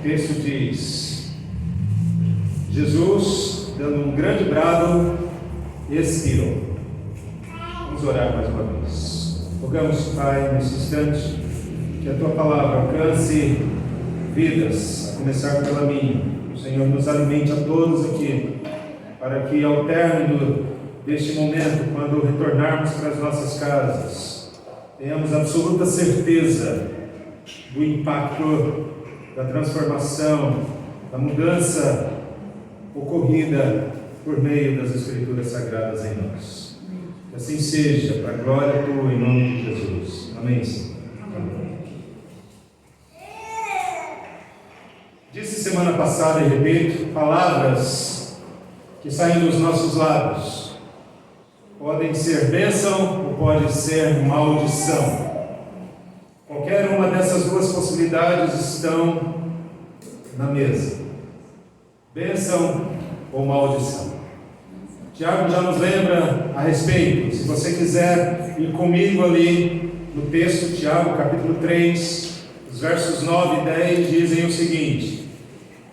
texto diz: Jesus, dando um grande brado, expirou. Vamos orar mais uma vez. Rogamos, Pai, nesse instante, que a Tua palavra alcance vidas, a começar pela minha. O Senhor nos alimente a todos aqui, para que ao término deste momento, quando retornarmos para as nossas casas, tenhamos absoluta certeza do impacto, da transformação, da mudança ocorrida por meio das Escrituras Sagradas em nós. Que assim seja, para a glória Tua, em nome de Jesus. Amém, Senhor. Amém. Disse semana passada e repito, palavras que saem dos nossos lábios podem ser bênção ou pode ser maldição. Qualquer uma dessas duas possibilidades estão na mesa. Bênção ou maldição. Tiago já nos lembra a respeito. Se você quiser ir comigo ali no texto, Tiago capítulo 3, os versos 9 e 10 dizem o seguinte: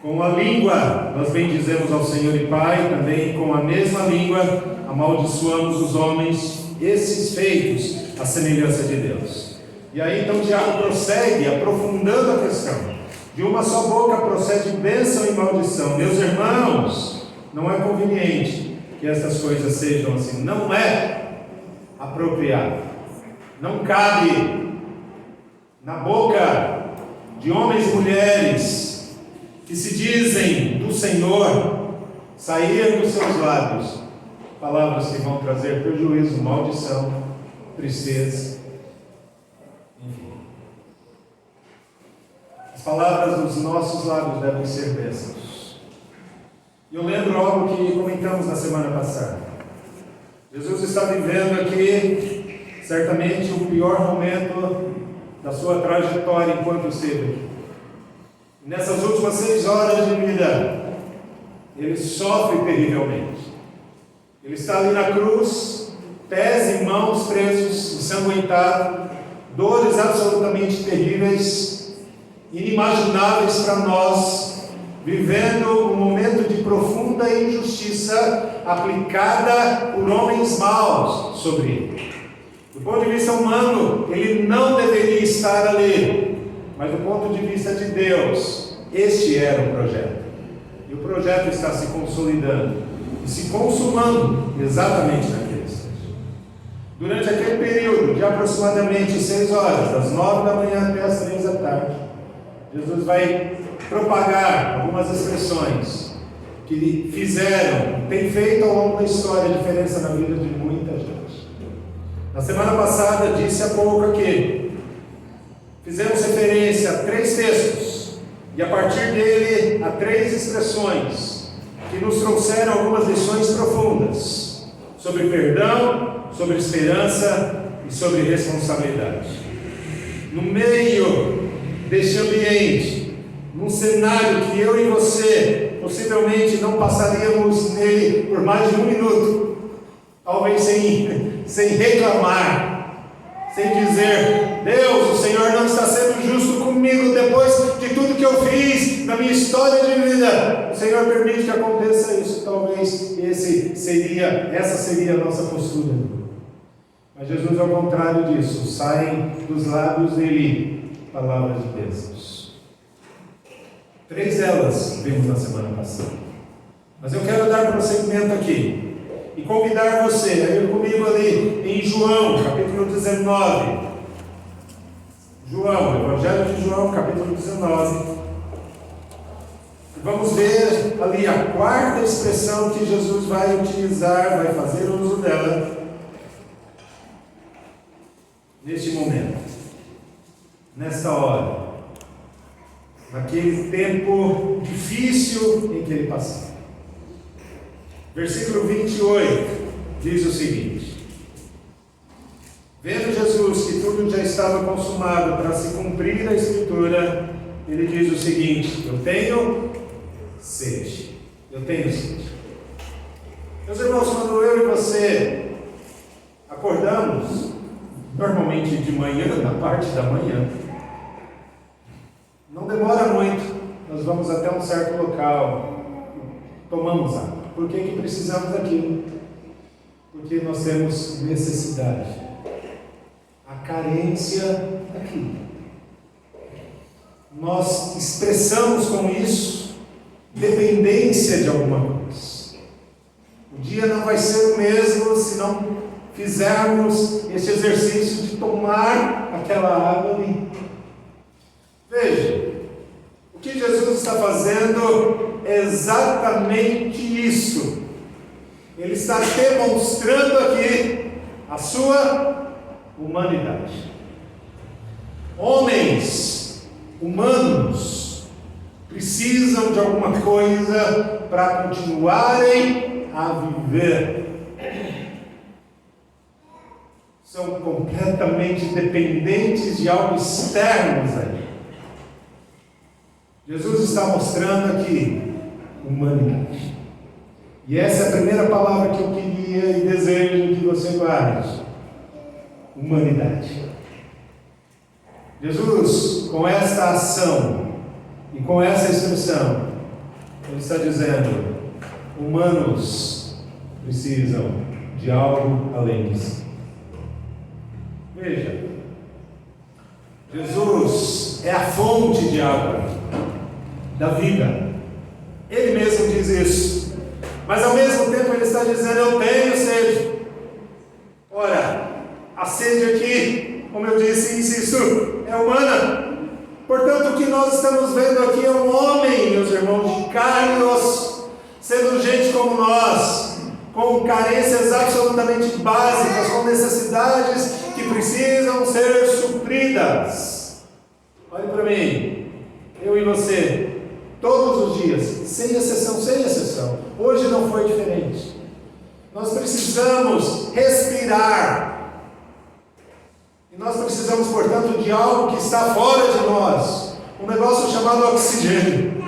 com a língua nós bendizemos ao Senhor e Pai, também com a mesma língua amaldiçoamos os homens, esses feitos à semelhança de Deus. E aí então Tiago prossegue, aprofundando a questão. De uma só boca procede bênção e maldição. Meus irmãos, não é conveniente que essas coisas sejam assim. Não é apropriado. Não cabe na boca de homens e mulheres que se dizem do Senhor sair dos seus lábios palavras que vão trazer prejuízo, maldição, tristeza, enfim. As palavras dos nossos lábios devem ser bênçãos. E eu lembro algo que comentamos na semana passada. Jesus está vivendo aqui, certamente, o pior momento da sua trajetória enquanto esteve aqui. Nessas últimas 6 horas de vida, ele sofre terrivelmente. Ele está ali na cruz, pés e mãos presos, ensanguentados, dores absolutamente terríveis, inimagináveis para nós, vivendo um momento de profunda injustiça aplicada por homens maus sobre ele. Do ponto de vista humano, ele não deveria estar ali, mas do ponto de vista de Deus, este era o projeto. E o projeto está se consolidando e se consumando exatamente naquele instante. Durante aquele período de aproximadamente 6 horas, das 9 da manhã até as 3 da tarde, Jesus vai propagar algumas expressões que tem feito ao longo da história a diferença na vida de muita gente. Na semana passada, disse há pouco aqui, fizemos referência a 3 textos, e a partir dele a 3 expressões que nos trouxeram algumas lições profundas sobre perdão, sobre esperança e sobre responsabilidade. No meio deste ambiente, num cenário que eu e você possivelmente não passaríamos nele por mais de 1 minuto, talvez sem reclamar, sem dizer: Deus, o Senhor não está sendo justo comigo depois de tudo que eu fiz na minha história de vida. O Senhor permite que aconteça isso. Talvez essa seria a nossa postura. Mas Jesus, ao contrário disso, saem dos lábios dele palavras de bênçãos. 3 delas vimos na semana passada. Mas eu quero dar prosseguimento aqui e convidar você a ir comigo ali em João, capítulo 19. João, Evangelho de João, capítulo 19. Vamos ver ali a 4ª expressão que Jesus vai utilizar, vai fazer uso dela neste momento, nesta hora, naquele tempo difícil em que ele passava. Versículo 28 diz o seguinte: vendo Jesus que tudo já estava consumado para se cumprir a Escritura, ele diz o seguinte: eu tenho sede. Meus irmãos, quando eu e você acordamos, normalmente de manhã, na parte da manhã, não demora muito, nós nós vamos até um certo local, tomamos água. Por que precisamos daquilo? Porque nós temos necessidade, a carência daquilo. Nós expressamos com isso dependência de alguma coisa. O dia não vai ser o mesmo se não fizermos esse exercício de tomar aquela água ali. Veja, o que Jesus está fazendo é exatamente isso. Ele está demonstrando aqui a sua humanidade. Homens humanos precisam de alguma coisa para continuarem a viver. São completamente dependentes de algo externo aí. Jesus está mostrando aqui humanidade. E essa é a primeira palavra que eu queria e desejo que você guarde: humanidade. Jesus, com esta ação e com essa expressão, ele está dizendo: humanos precisam de algo além disso. Veja, Jesus é a fonte de água da vida. Ele mesmo diz isso. Mas ao mesmo tempo ele está dizendo: eu tenho sede. Ora, a sede aqui, como eu disse, insisto, é humana. Portanto, o que nós estamos vendo aqui é um homem, meus irmãos, de carne e osso, sendo gente como nós, com carências absolutamente básicas, com necessidades que precisam ser supridas. Olhe para mim, eu e você, todos os dias, sem exceção, hoje não foi diferente. Nós precisamos respirar. E nós precisamos, portanto, de algo que está fora de nós, um negócio chamado oxigênio.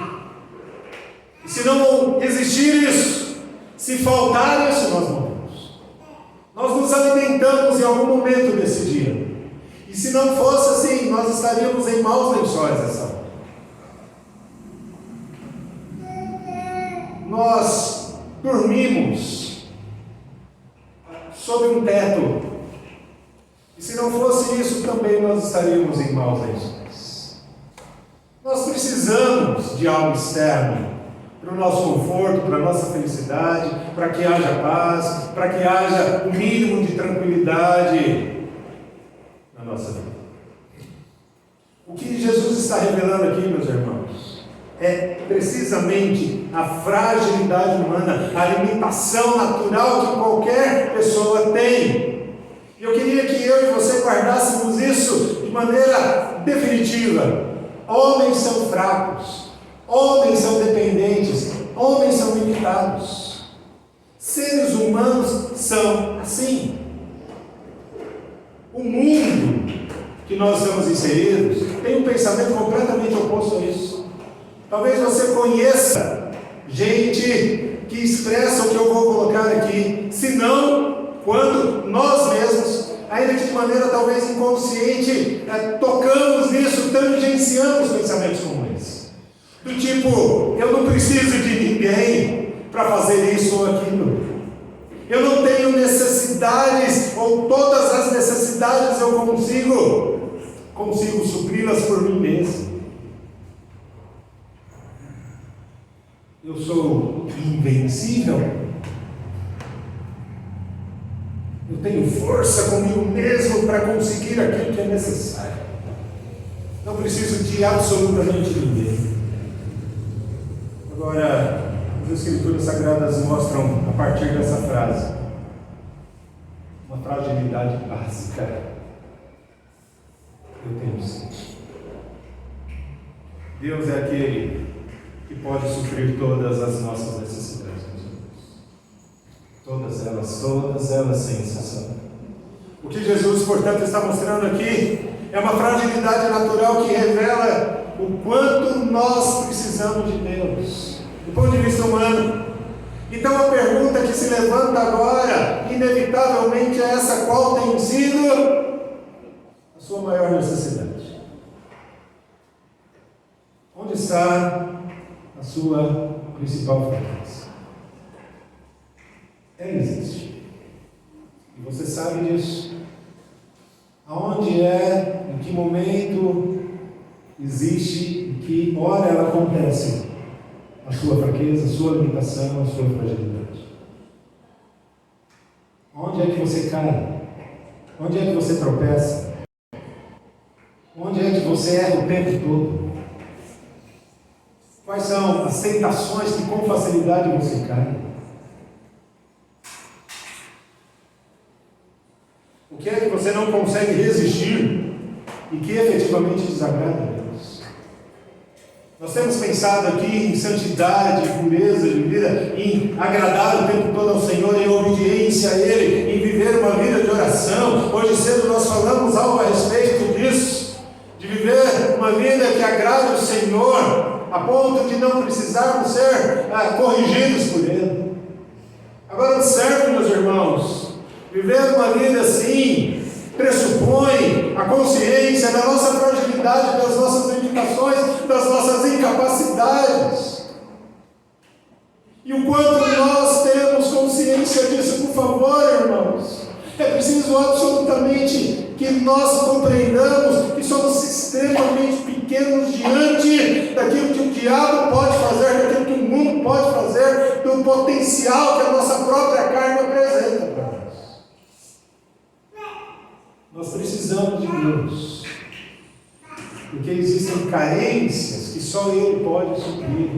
E se não existir isso, se faltar isso, nós morremos. Nós nos alimentamos em algum momento desse dia. E se não fosse assim, nós estaríamos em maus lençóis essa hora. Nós dormimos sob um teto. E se não fosse isso, também nós estaríamos em maus lençóis. Nós precisamos de algo externo para o nosso conforto, para a nossa felicidade, para que haja paz, para que haja um mínimo de tranquilidade na nossa vida. O que Jesus está revelando aqui, meus irmãos, é precisamente a fragilidade humana, a limitação natural que qualquer pessoa tem. E eu queria que eu e você guardássemos isso de maneira definitiva. Homens são fracos, homens são dependentes, homens são limitados. Seres humanos são assim. O mundo que nós estamos inseridos tem um pensamento completamente oposto a isso. Talvez você conheça gente que expressa o que eu vou colocar aqui, se não, quando nós mesmos, ainda que de maneira talvez inconsciente, tocamos nisso, tangenciamos pensamentos como esse. Do tipo: eu não preciso de ninguém para fazer isso ou aquilo. Eu não tenho necessidades, ou todas as necessidades eu consigo supri-las por mim mesmo. Eu sou invencível. Eu tenho força comigo mesmo para conseguir aquilo que é necessário. Não preciso de absolutamente ninguém. Agora, as Escrituras Sagradas mostram, a partir dessa frase, uma fragilidade básica. Eu tenho sede. Deus é aquele que pode suprir todas as nossas necessidades, meus irmãos. Todas elas sem exceção. O que Jesus, portanto, está mostrando aqui é uma fragilidade natural que revela o quanto nós precisamos de Deus, do ponto de vista humano. Então a pergunta que se levanta agora, inevitavelmente, é essa: qual tem sido a sua maior necessidade? Onde está a sua principal fraqueza. Ela existe. E você sabe disso. Aonde em que momento existe, em que hora ela acontece a sua fraqueza, a sua limitação, a sua fragilidade. Onde é que você cai? Onde é que você tropeça? Onde é que você erra o tempo todo? Quais são as tentações que com facilidade você cai? O que é que você não consegue resistir e que efetivamente desagrada a Deus? Nós temos pensado aqui em santidade, em pureza de vida, em agradar o tempo todo ao Senhor, em obediência a Ele, em viver uma vida de oração. Hoje cedo nós falamos algo a respeito disso, de viver uma vida que agrade o Senhor, a ponto de não precisarmos ser corrigidos por Ele. Agora observe, meus irmãos, viver uma vida assim pressupõe a consciência da nossa fragilidade, das nossas limitações, das nossas incapacidades. E o quanto nós temos consciência disso, por favor, irmãos, é preciso absolutamente que nós compreendamos que somos extremamente pequenos diante daquilo que o diabo pode fazer, daquilo que o mundo pode fazer, do potencial que a nossa própria carne apresenta para nós. Nós precisamos de Deus, porque existem carências que só Ele pode suprir.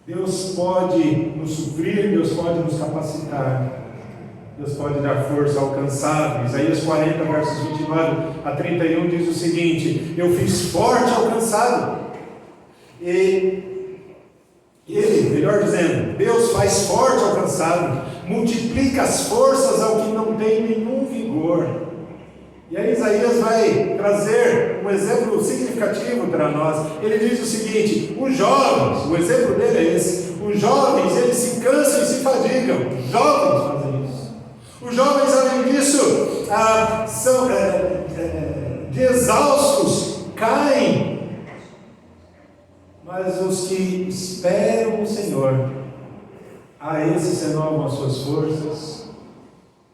Deus pode nos suprir, Deus pode nos capacitar, Deus pode dar força ao cansado. Isaías 40, versos 29 a 31 diz o seguinte: eu fiz forte ao cansado, e Ele, melhor dizendo, Deus faz forte ao cansado, multiplica as forças ao que não tem nenhum vigor. E aí Isaías vai trazer um exemplo significativo para nós. Ele diz o seguinte: os jovens, o exemplo dele é esse, os jovens eles se cansam e se fadigam, os jovens fazem isso. Os jovens, além disso, são de exaustos, caem, mas os que esperam o Senhor, a esses renovam as suas forças,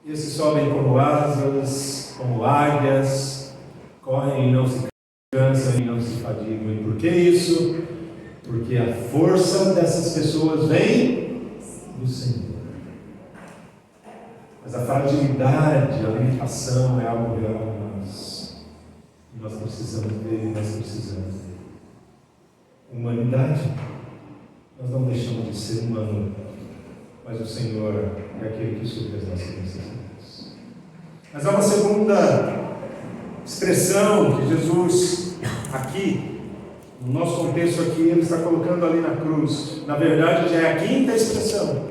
esses sobem como asas, como águias, correm e não se cansam e não se fadigam. E por que isso? Porque a força dessas pessoas vem do Senhor. Mas a fragilidade, a limitação é algo real em nós. E nós precisamos dele, nós precisamos dele. Humanidade, nós não deixamos de ser humano, mas o Senhor é aquele que supre as nossas necessidades. Mas há uma segunda expressão que Jesus, aqui, no nosso contexto aqui, Ele está colocando ali na cruz. Na verdade, já é a quinta expressão.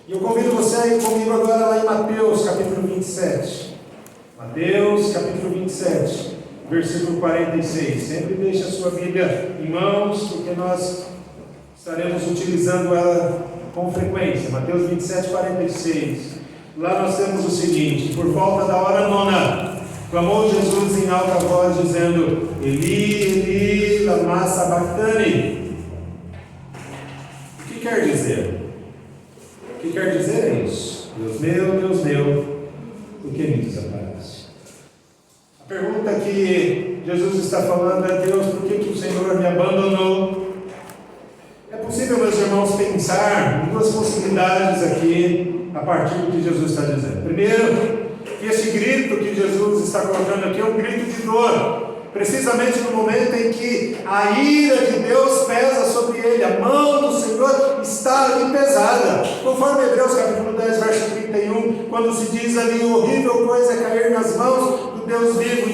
E eu convido você a ir comigo agora lá em Mateus, capítulo 27. Mateus, capítulo 27, versículo 46. Sempre deixe a sua Bíblia em mãos, porque nós estaremos utilizando ela com frequência. Mateus 27, 46. Lá nós temos o seguinte: por volta da hora nona, clamou Jesus em alta voz, dizendo: Eli, Eli, lama sabachthani. O que quer dizer? O que quer dizer é isso: Deus meu, por que me desaparece? A pergunta que Jesus está falando é: Deus, por que o Senhor me abandonou? É possível, meus irmãos, pensar em duas possibilidades aqui, a partir do que Jesus está dizendo. Primeiro, que esse grito que Jesus está colocando aqui é um grito de dor, precisamente no momento em que a ira de Deus pesa sobre ele, a mão do Senhor está ali pesada, conforme Hebreus capítulo 10, verso 31, quando se diz ali: horrível coisa é cair nas mãos do Deus vivo.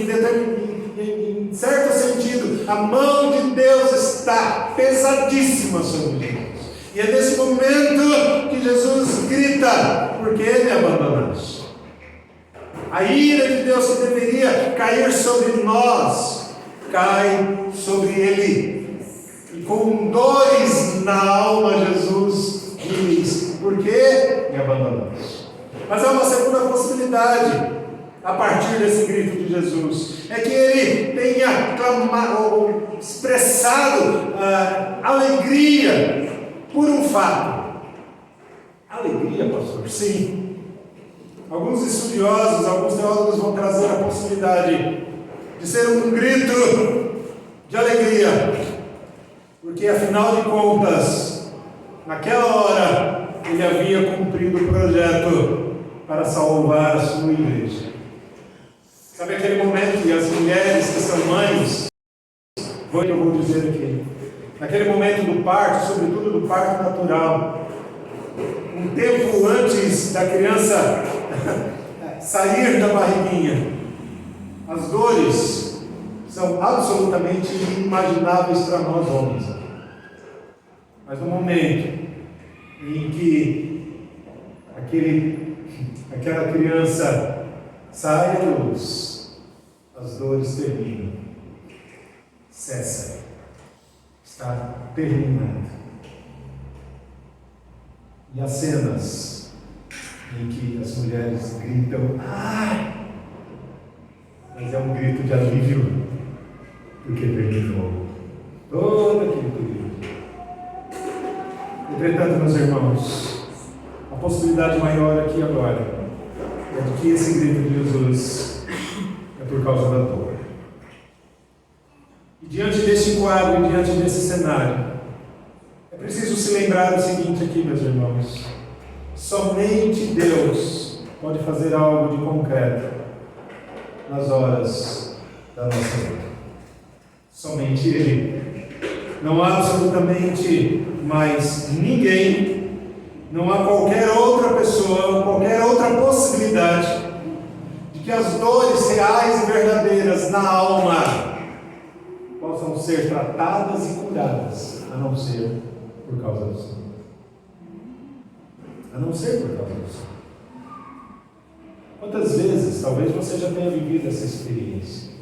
Em certo sentido, a mão de Deus está pesadíssima sobre Jesus, e é nesse momento que Jesus grita: por que me abandonaste? A ira de Deus que deveria cair sobre nós, cai sobre ele. E com dores na alma, Jesus diz: por que me abandonaste? Mas há uma segunda possibilidade, a partir desse grito de Jesus, é que ele tenha clamado, ou expressado alegria por um fato. Alegria, pastor? Sim. Alguns estudiosos, alguns teólogos vão trazer a possibilidade de ser um grito de alegria, porque afinal de contas, naquela hora, ele havia cumprido o projeto para salvar a sua igreja. Sabe aquele momento que as mulheres que são mães, foi o que eu vou dizer aqui, naquele momento do parto, sobretudo do parto natural, um tempo antes da criança sair da barriguinha, as dores são absolutamente inimagináveis para nós homens. Mas no momento em que aquela criança sai à luz, as dores terminam, cessa, está terminado. E as cenas em que as mulheres gritam, ai! Mas é um grito de alívio, porque terminou todo aquele período. Entretanto, meus irmãos, a possibilidade maior aqui agora é de que esse grito de Jesus é por causa da dor. E diante deste quadro, e diante desse cenário, é preciso se lembrar do seguinte aqui, meus irmãos: somente Deus pode fazer algo de concreto nas horas da nossa vida. Somente Ele. Não há absolutamente mais ninguém, não há qualquer outra pessoa, qualquer outra possibilidade de que as dores reais e verdadeiras na alma possam ser tratadas e curadas, a não ser por causa do Senhor. A não ser por causa do Senhor. Quantas vezes, talvez você já tenha vivido essa experiência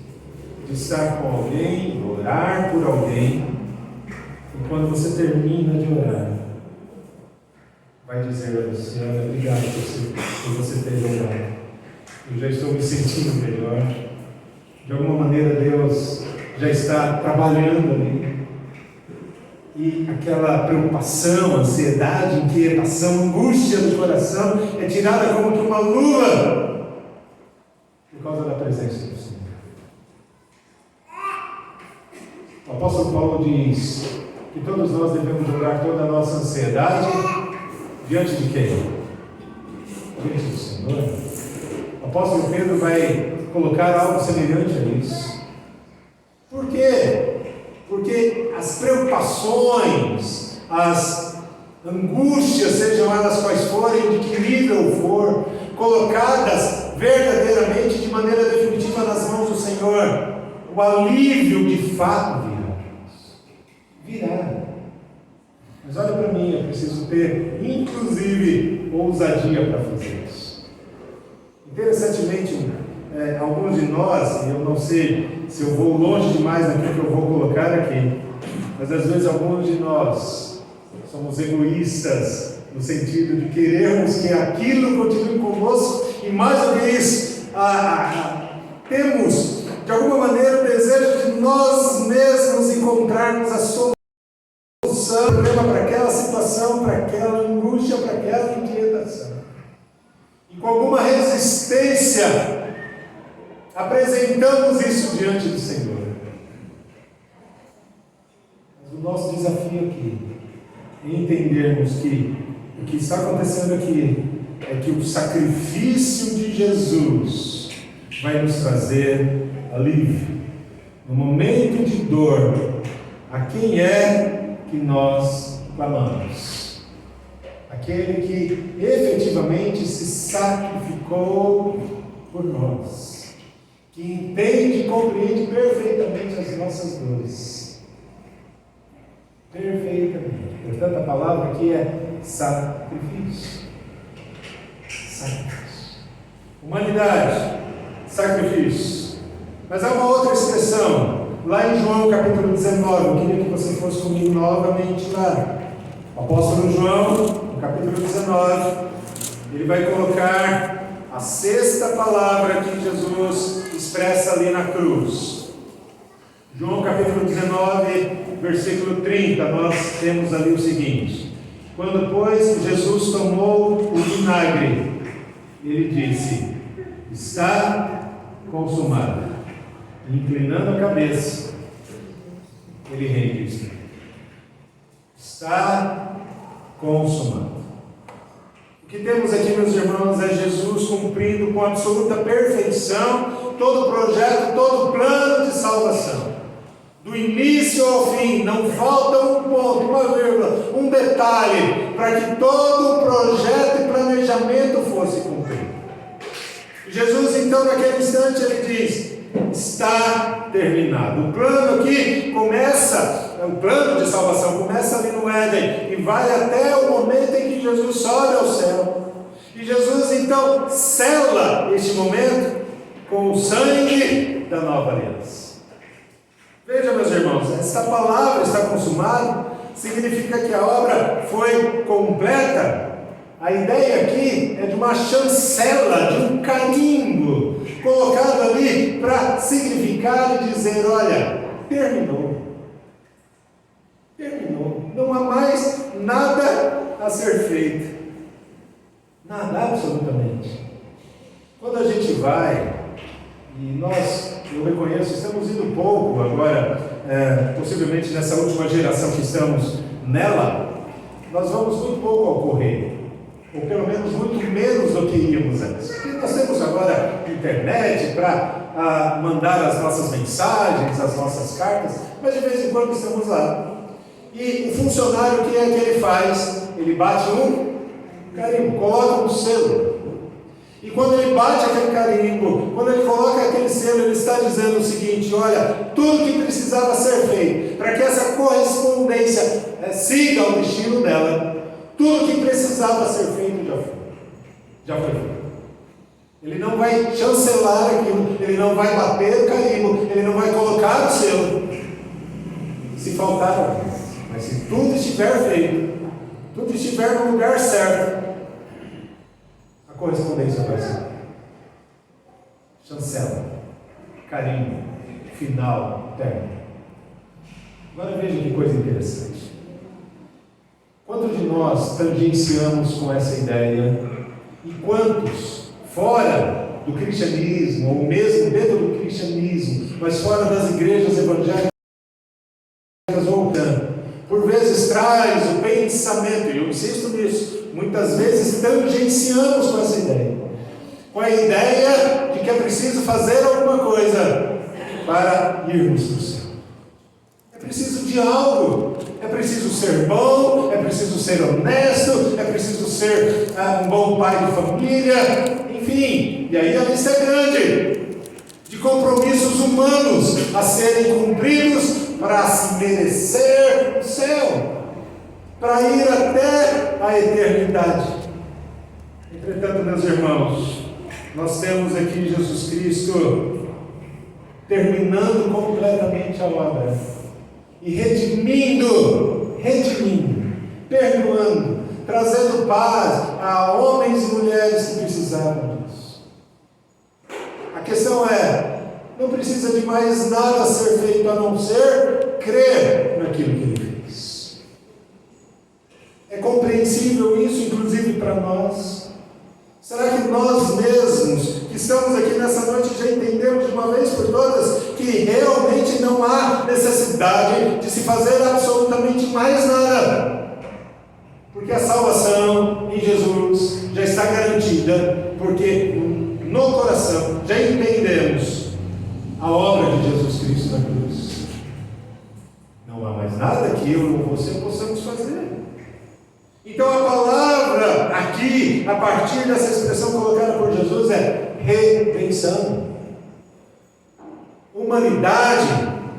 de estar com alguém, de orar por alguém, e quando você termina de orar, vai dizer a você: olha, obrigado por você ter orado. Eu já estou me sentindo melhor. De alguma maneira Deus já está trabalhando ali. E aquela preocupação, ansiedade, inquietação, angústia do coração é tirada como que uma luva por causa da presença do Senhor. O apóstolo Paulo diz que todos nós devemos jogar toda a nossa ansiedade diante de quem? Diante do Senhor. O apóstolo Pedro vai colocar algo semelhante a isso. Por quê? Porque as preocupações, as angústias, sejam elas quais forem, de que nível for, colocadas verdadeiramente, de maneira definitiva nas mãos do Senhor, o alívio de fato virá. Mas olha para mim, eu preciso ter, inclusive, ousadia para fazer isso. Interessantemente, alguns de nós, e eu não sei se eu vou longe demais naquilo que eu vou colocar aqui, mas às vezes alguns de nós somos egoístas, no sentido de querermos que aquilo continue conosco, e mais do que isso, temos de alguma maneira o desejo de nós mesmos encontrarmos a solução para aquela situação, para aquela angústia, para aquela inquietação. E com alguma resistência, apresentamos isso diante do Senhor. Mas o nosso desafio aqui é entendermos que o que está acontecendo aqui é que o sacrifício de Jesus vai nos trazer alívio. No momento de dor, a quem é que nós clamamos? Aquele que efetivamente se sacrificou por nós, que entende e compreende perfeitamente as nossas dores. Perfeitamente. Portanto, a palavra aqui é sacrifício. Sacrifício. Humanidade, sacrifício. Mas há uma outra expressão, lá em João capítulo 19, eu queria que você fosse comigo novamente lá. O apóstolo João, no capítulo 19, ele vai colocar a sexta palavra que Jesus expressa ali na cruz. João capítulo 19, versículo 30, nós temos ali o seguinte: quando, pois, Jesus tomou o vinagre, ele disse: está consumado. Inclinando a cabeça, ele rende o Espírito. Está consumado. O que temos aqui, meus irmãos, é Jesus cumprindo com absoluta perfeição todo o projeto, todo o plano de salvação. Do início ao fim, não falta um ponto, uma vírgula, um detalhe, para que todo o projeto e planejamento fosse cumprido. Jesus, então, naquele instante, ele diz: está terminado. O plano aqui começa, o plano de salvação começa ali no Éden e vai até o momento em que Jesus sobe ao céu. E Jesus, então, sela este momento com o sangue da nova aliança. Veja, meus irmãos, esta palavra está consumada significa que a obra foi completa. A ideia aqui é de uma chancela, de um carimbo colocado ali para significar e dizer: olha, terminou. Terminou. Não há mais nada a ser feito. Nada, absolutamente. Quando a gente vai, e nós, eu reconheço, estamos indo pouco agora, possivelmente nessa última geração que estamos nela, nós vamos muito pouco ao correio, ou pelo menos muito menos do que íamos antes. Porque nós temos agora internet para mandar as nossas mensagens, as nossas cartas, mas de vez em quando estamos lá. E o funcionário, o que é que ele faz? Ele bate um carimbo, coloca um selo. E quando ele bate aquele carimbo, quando ele coloca aquele selo, ele está dizendo o seguinte: olha, tudo que precisava ser feito para que essa correspondência siga o destino dela, tudo que precisava ser feito já foi feito. Ele não vai chancelar aquilo, ele não vai bater o carimbo, ele não vai colocar o selo se faltar alguma coisa. Mas se tudo estiver feito, tudo estiver no lugar certo, a correspondência vai ser chancela, carimbo, final, término. Agora veja que coisa interessante. Quantos de nós tangenciamos com essa ideia? E quantos, fora do cristianismo, ou mesmo dentro do cristianismo, mas fora das igrejas evangélicas, por vezes traz o pensamento, e eu insisto nisso, muitas vezes tangenciamos com essa ideia, com a ideia de que é preciso fazer alguma coisa para irmos para o céu. É preciso de algo, é preciso ser bom, é preciso ser honesto, é preciso ser um bom pai de família, enfim, e aí a lista é grande, de compromissos humanos a serem cumpridos para se merecer o céu, para ir até a eternidade. Entretanto, meus irmãos, nós temos aqui Jesus Cristo terminando completamente a obra e redimindo, perdoando, trazendo paz a homens e mulheres que precisavam disso. A questão é: não precisa de mais nada ser feito a não ser crer naquilo que ele fez. É compreensível isso, inclusive para nós? Será que nós mesmos, que estamos aqui nessa noite, já entendemos de uma vez por todas que realmente não há necessidade de se fazer absolutamente mais nada? Porque a salvação em Jesus já está garantida, porque no coração já entendemos a obra de Jesus Cristo na cruz. Não há mais nada que eu ou você possamos fazer. Então a palavra aqui, a partir dessa expressão colocada por Jesus, é redenção, humanidade,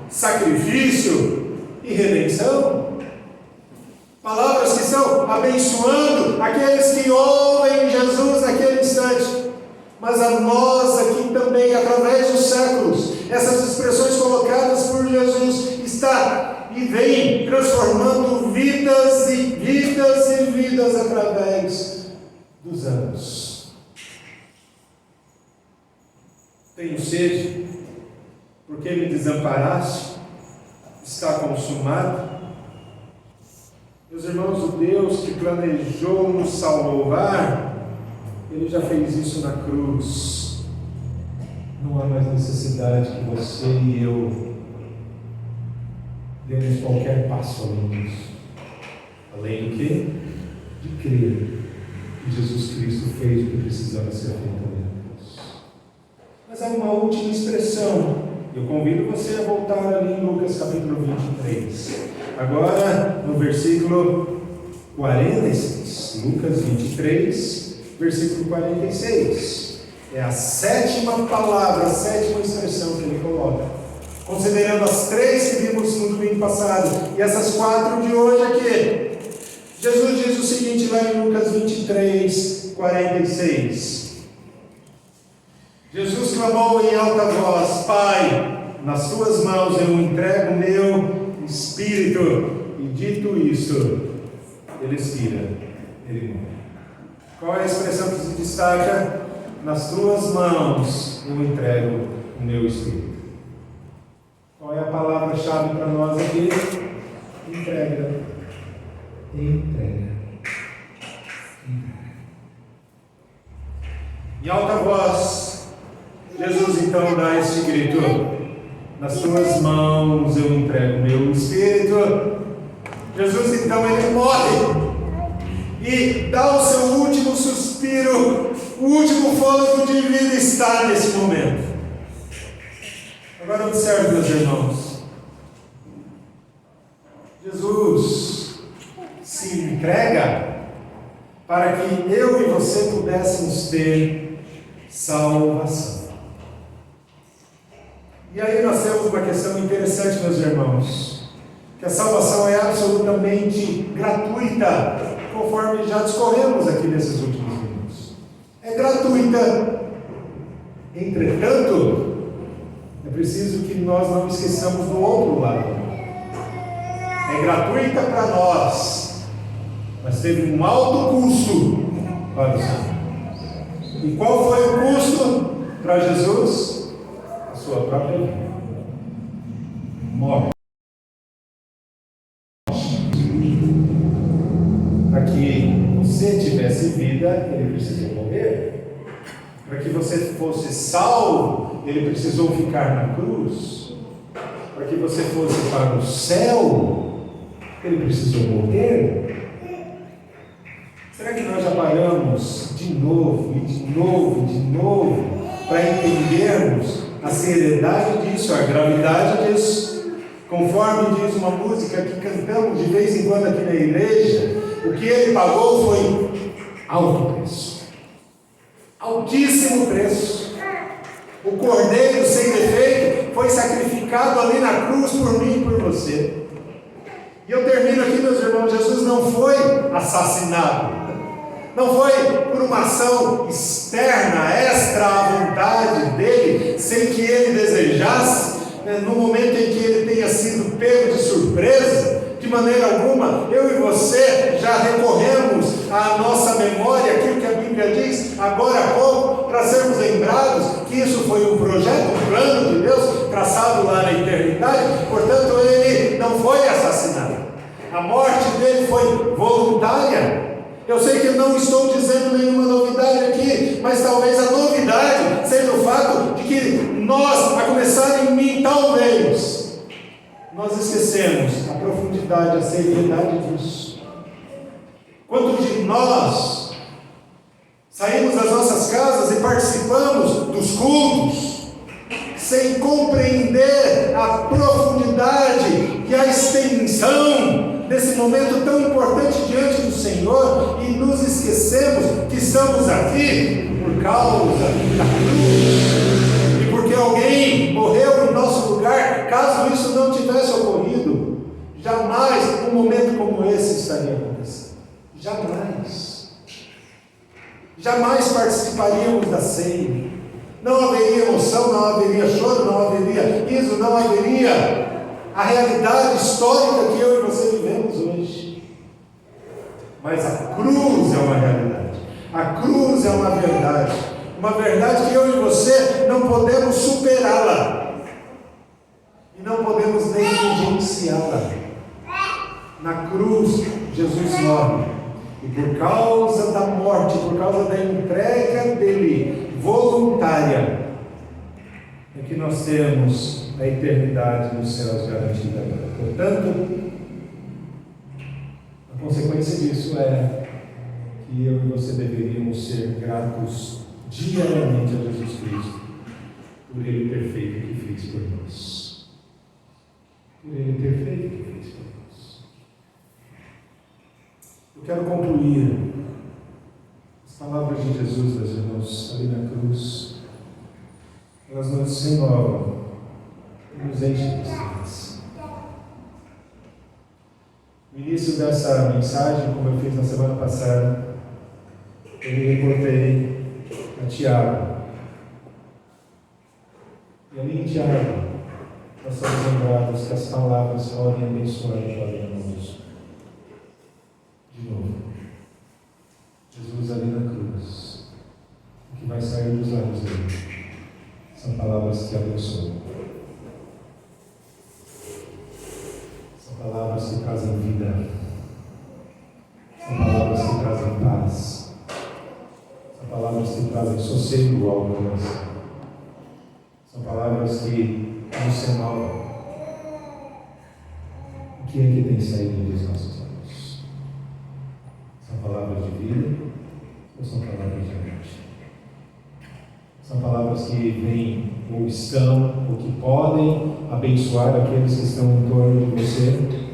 sacrifício e redenção. Palavras que estão abençoando aqueles que ouvem Jesus naquele instante. Mas a nós aqui também, através dos séculos, essas expressões colocadas por Jesus está e vem transformando vidas e vidas e vidas através dos anos. Tenho sede, porque me desamparaste, está consumado. Meus irmãos, o Deus que planejou nos salvar, Ele já fez isso na cruz. Não há mais necessidade que você e eu demos qualquer passo além disso. Além do que? De crer que Jesus Cristo fez o que precisava ser feito ali na cruz. Mas há uma última expressão. Eu convido você a voltar ali em Lucas capítulo 23. Agora, no versículo 46. Lucas 23, versículo 46. É a sétima palavra, a sétima expressão que ele coloca. Considerando as 3 que vimos no domingo passado e essas 4 de hoje aqui. Jesus diz o seguinte lá em Lucas 23, 46. Jesus clamou em alta voz: Pai, nas tuas mãos eu entrego o meu espírito. E dito isto, ele expira, ele morre. Qual é a expressão que se destaca? Nas tuas mãos eu entrego o meu espírito. Qual é a palavra-chave para nós aqui? Entrega. Entrega. Em alta voz, Jesus então dá este grito: nas tuas mãos eu entrego o meu espírito. Jesus então ele morre e dá o seu último suspiro, o último fôlego de vida está nesse momento. Agora observe, meus irmãos, Jesus se entrega para que eu e você pudéssemos ter salvação. E aí nós temos uma questão interessante, meus irmãos, que a salvação é absolutamente gratuita, conforme já discorremos aqui nesses últimos minutos. É gratuita. Entretanto, é preciso que nós não esqueçamos do outro lado. É gratuita para nós, mas teve um alto custo para o Senhor. E qual foi o custo para Jesus? A sua própria vida. Morte. Para que você tivesse vida, ele precisou morrer. Para que você fosse salvo, ele precisou ficar na cruz. Para que você fosse para o céu, ele precisou morrer. Será que nós já paramos de novo, e de novo, de novo, para entendermos a seriedade disso, a gravidade disso? Conforme diz uma música que cantamos de vez em quando aqui na igreja, o que ele pagou foi alto preço, altíssimo preço. O cordeiro sem defeito foi sacrificado ali na cruz por mim e por você. E eu termino aqui, meus irmãos. Jesus não foi assassinado, não foi por uma ação externa, extra à vontade dele, sem que ele desejasse, no momento em que ele tenha sido pego de surpresa. De maneira alguma, eu e você já recorremos à nossa memória, aquilo que a Bíblia diz agora há pouco, para sermos lembrados que isso foi um projeto, um plano de Deus, traçado lá na eternidade. Portanto, ele não foi assassinado, a morte dele foi voluntária. Eu sei que eu não estou dizendo nenhuma novidade aqui, mas talvez a novidade seja o fato de que nós, a começar em mim, talvez nós esquecemos a profundidade, a seriedade disso. Quantos de nós saímos das nossas casas e participamos dos cultos sem compreender a profundidade e a extensão desse momento tão importante diante do Senhor, e nos esquecemos que estamos aqui por causa da cruz, e porque alguém morreu em nosso lugar. Caso isso não tivesse ocorrido, jamais um momento como esse estaria acontecendo. Jamais participaríamos da ceia. Não haveria emoção, não haveria choro, não haveria riso, não haveria a realidade histórica que eu e você vivemos hoje. Mas a cruz é uma realidade, a cruz é uma verdade que eu e você não podemos superá-la, e não podemos negligenciá-la. saciada. Na cruz, Jesus morre. E por causa da morte, por causa da entrega dele, voluntária, é que nós temos a eternidade nos céus garantida. Portanto, a consequência disso é que eu e você deveríamos ser gratos diariamente a Jesus Cristo, por Ele ter feito o que fez por nós. Por Ele ter feito o que fez por nós. Eu quero concluir as palavras de Jesus, meus irmãos, ali na cruz. Elas nos renovam e nos enchem de esperança. No início dessa mensagem, como eu fiz na semana passada, eu me reportei a Tiago. E ali em Tiago, nós somos lembrados que as palavras podem abençoar e podem amaldiçoar. De novo, Jesus ali na cruz, o que vai sair dos lábios dele são palavras que abençoam. São palavras que trazem vida. São palavras que trazem paz. São palavras que trazem sossego ao coração. São palavras que nos renovam. O que é que tem saído dos nossos lábios? São palavras de vida ou são palavras de morte? São palavras que vêm ou estão, ou que podem abençoar aqueles que estão em torno de você?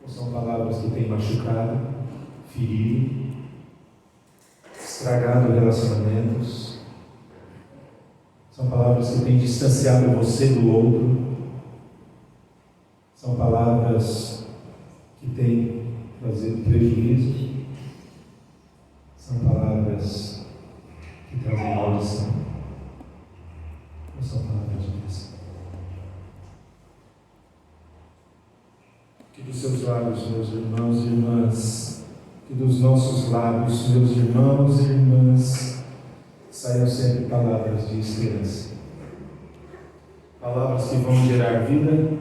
Ou são palavras que têm machucado, ferido, estragado relacionamentos? São palavras que têm distanciado você do outro? São palavras que têm trazido prejuízo? São palavras que trazem maldição? Ou são palavras de bênção? Que dos seus lábios, meus irmãos e irmãs, que dos nossos lábios, meus irmãos e irmãs, saiam sempre palavras de esperança. Palavras que vão gerar vida,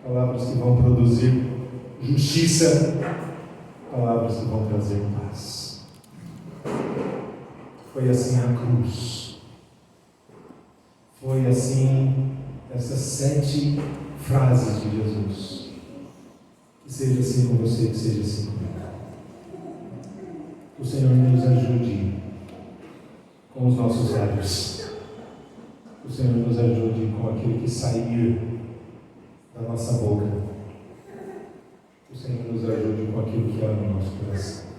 palavras que vão produzir justiça, palavras que vão trazer paz. Foi assim a cruz. Foi assim essas 7 frases de Jesus. Que seja assim com você, que seja assim comigo. Que o Senhor nos ajude com os nossos lábios. Que o Senhor nos ajude com aquilo que sair da nossa boca. Que o Senhor nos ajude com aquilo que há no nosso coração.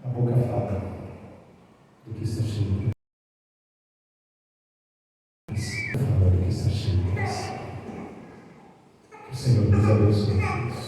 A boca fala do que está cheio. Fala do que está cheio. Que o Senhor nos abençoe.